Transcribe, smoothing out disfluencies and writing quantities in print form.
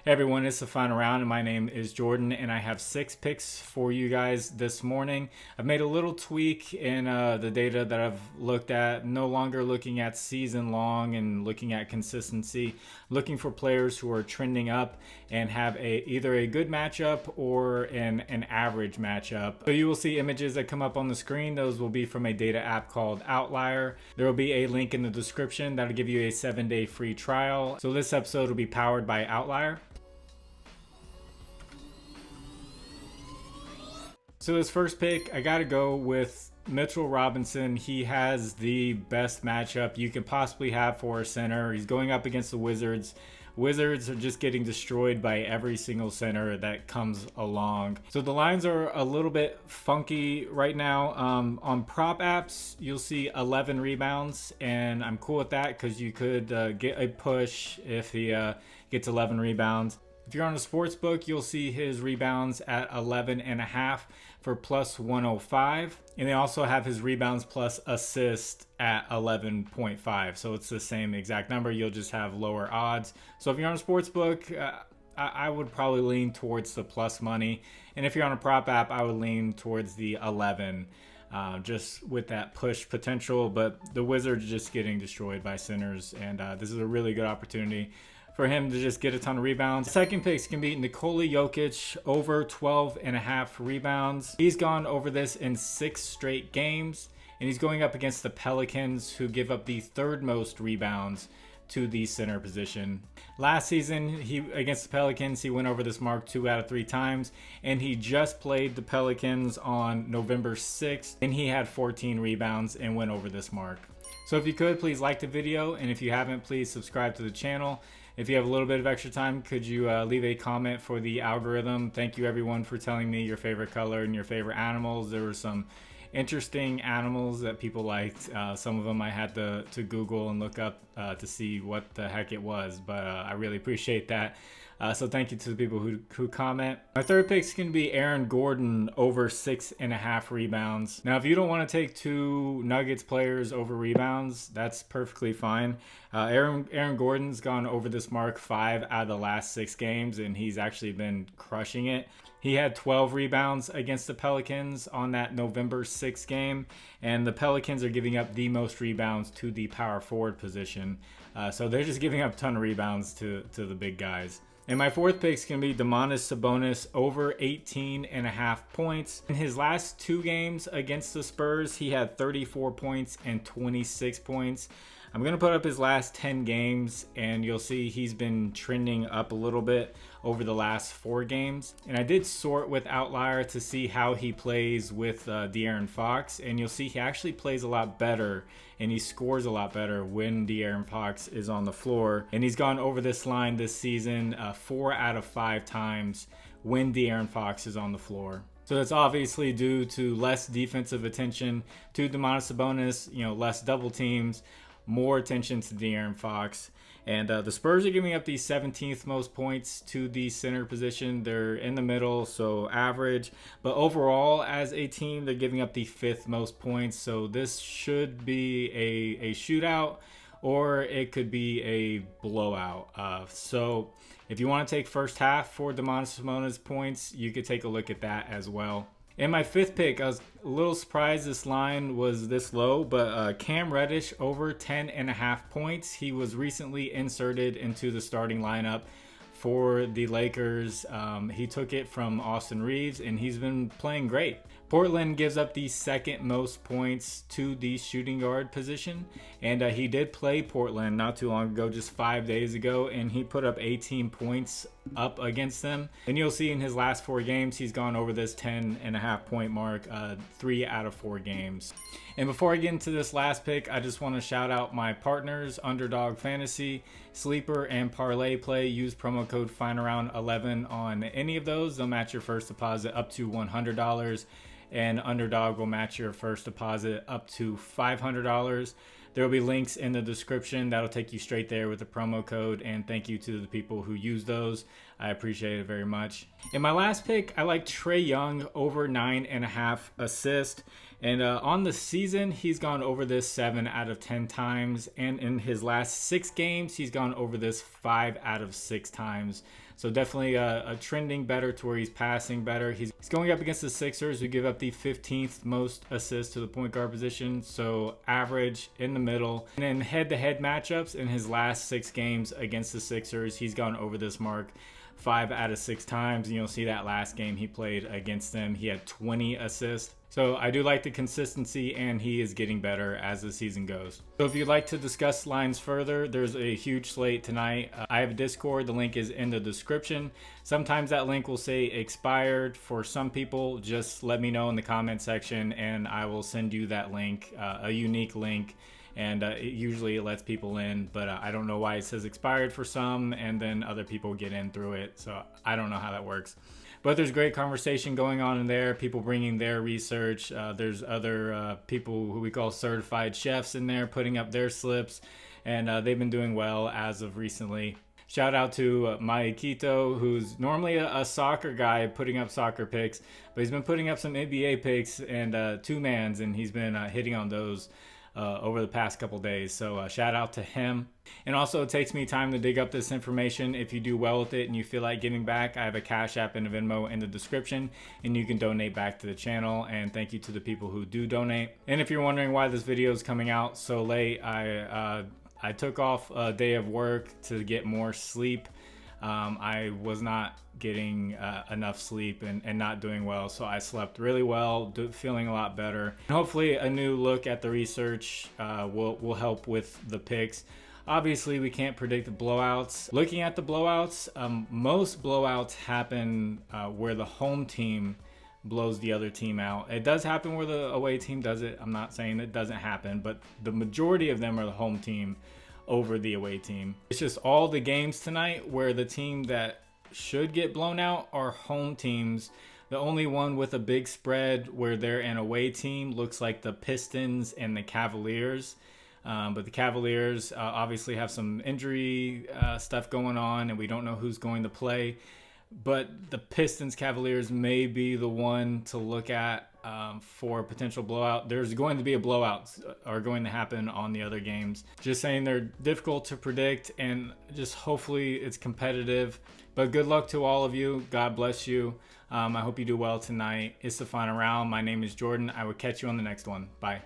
Hey everyone, it's the final round and my name is Jordan and I have 6 picks for you guys this morning. I've made a little tweak in the data that I've looked at, no longer looking at season long and looking at consistency, looking for players who are trending up and have either a good matchup or an average matchup. So you will see images that come up on the screen. Those will be from a data app called Outlier. There will be a link in the description that'll give you a 7-day free trial. So this episode will be powered by Outlier. So his first pick, I gotta go with Mitchell Robinson. He has the best matchup you could possibly have for a center. He's going up against the Wizards. Wizards are just getting destroyed by every single center that comes along. So the lines are a little bit funky right now. On prop apps, you'll see 11 rebounds, and I'm cool with that because you could get a push if he gets 11 rebounds. If you're on a sports book, you'll see his rebounds at 11.5 for plus 105. And they also have his rebounds plus assist at 11.5. So it's the same exact number. You'll just have lower odds. So if you're on a sports book, I would probably lean towards the plus money. And if you're on a prop app, I would lean towards the 11. Just with that push potential. But the Wizards are just getting destroyed by centers. And this is a really good opportunity for him to just get a ton of rebounds. Second picks can be Nikola Jokic, over 12.5 rebounds. He's gone over this in 6 straight games, and he's going up against the Pelicans, who give up the third most rebounds to the center position. Last season, against the Pelicans, he went over this mark 2 out of 3 times, and he just played the Pelicans on November 6th, and he had 14 rebounds and went over this mark. So if you could, please like the video, and if you haven't, please subscribe to the channel. If you have a little bit of extra time, could you leave a comment for the algorithm? Thank you everyone for telling me your favorite color and your favorite animals. There were some interesting animals that people liked. Some of them I had to Google and look up to see what the heck it was, but I really appreciate that. So thank you to the people who comment. My third pick's going to be Aaron Gordon, over 6.5 rebounds. Now, if you don't want to take 2 Nuggets players over rebounds, that's perfectly fine. Aaron Gordon's gone over this mark 5 out of the last 6 games, and he's actually been crushing it. He had 12 rebounds against the Pelicans on that November 6th game, and the Pelicans are giving up the most rebounds to the power forward position. So they're just giving up a ton of rebounds to the big guys. And my fourth pick is going to be Domantas Sabonis, over 18.5 points. In his last 2 games against the Spurs, he had 34 points and 26 points. I'm going to put up his last 10 games, and you'll see he's been trending up a little bit over the last 4 games. And I did sort with Outlier to see how he plays with De'Aaron Fox, and you'll see he actually plays a lot better, and he scores a lot better when De'Aaron Fox is on the floor. And he's gone over this line this season 4 out of 5 times when De'Aaron Fox is on the floor. So that's obviously due to less defensive attention to Domantas Sabonis, less double teams, more attention to De'Aaron Fox. And the Spurs are giving up the 17th most points to the center position. They're in the middle, so average. But overall, as a team, they're giving up the 5th most points. So this should be a shootout, or it could be a blowout. So if you want to take first half for Domantas Sabonis points, you could take a look at that as well. In my 5th pick, I was a little surprised this line was this low, but Cam Reddish, over 10.5 points. He was recently inserted into the starting lineup for the Lakers. He took it from Austin Reeves, and he's been playing great. Portland gives up the 2nd most points to the shooting guard position, and he did play Portland not too long ago, just 5 days ago, and he put up 18 points up against them. And you'll see in his last 4 games, he's gone over this 10.5 point mark 3 out of 4 games. And before I get into this last pick, I just want to shout out my partners, Underdog Fantasy, Sleeper, and ParlayPlay. Use promo code FinalRound11 on any of those. They'll match your first deposit up to $100, and Underdog will match your first deposit up to $500. There will be links in the description that'll take you straight there with the promo code, and thank you to the people who use those. I appreciate it very much. In my last pick, I like Trey Young, over 9.5 assists. And on the season, he's gone over this 7 out of 10 times. And in his last 6 games, he's gone over this 5 out of 6 times. So definitely a trending better to where he's passing better. He's going up against the Sixers, who give up the 15th most assists to the point guard position. So average in the middle. And in head-to-head matchups in his last 6 games against the Sixers, he's gone over this mark 5 out of 6 times. And you'll see that last game he played against them, he had 20 assists. So I do like the consistency, and he is getting better as the season goes. So if you'd like to discuss lines further, there's a huge slate tonight. I have a Discord. The link is in the description. Sometimes that link will say expired. For some people, just let me know in the comment section, and I will send you that link, a unique link. And usually it lets people in, but I don't know why it says expired for some, and then other people get in through it. So I don't know how that works. But there's great conversation going on in there, people bringing their research. There's other people who we call certified chefs in there putting up their slips, and they've been doing well as of recently. Shout out to Maikito, who's normally a soccer guy putting up soccer picks, but he's been putting up some NBA picks and two-mans, and he's been hitting on those over the past couple days. So shout out to him. And also, it takes me time to dig up this information. If you do well with it and you feel like giving back, I have a Cash App and a Venmo in the description, and you can donate back to the channel. And thank you to the people who do donate. And if you're wondering why this video is coming out so late, I took off a day of work to get more sleep. I was not getting enough sleep and not doing well, so I slept really well, feeling a lot better. And hopefully a new look at the research will help with the picks. Obviously, we can't predict the blowouts. Looking at the blowouts, most blowouts happen where the home team blows the other team out. It does happen where the away team does it. I'm not saying it doesn't happen, but the majority of them are the home team over the away team. It's just all the games tonight where the team that should get blown out are home teams. The only one with a big spread where they're an away team looks like the Pistons and the Cavaliers. But the Cavaliers obviously have some injury stuff going on, and we don't know who's going to play. But the Pistons Cavaliers may be the one to look at for a potential blowout. There's going to be a blowout are going to happen on the other games. Just saying, they're difficult to predict, and just hopefully it's competitive. But good luck to all of you. God bless you. I hope you do well tonight. It's the final round. My name is Jordan. I will catch you on the next one. Bye.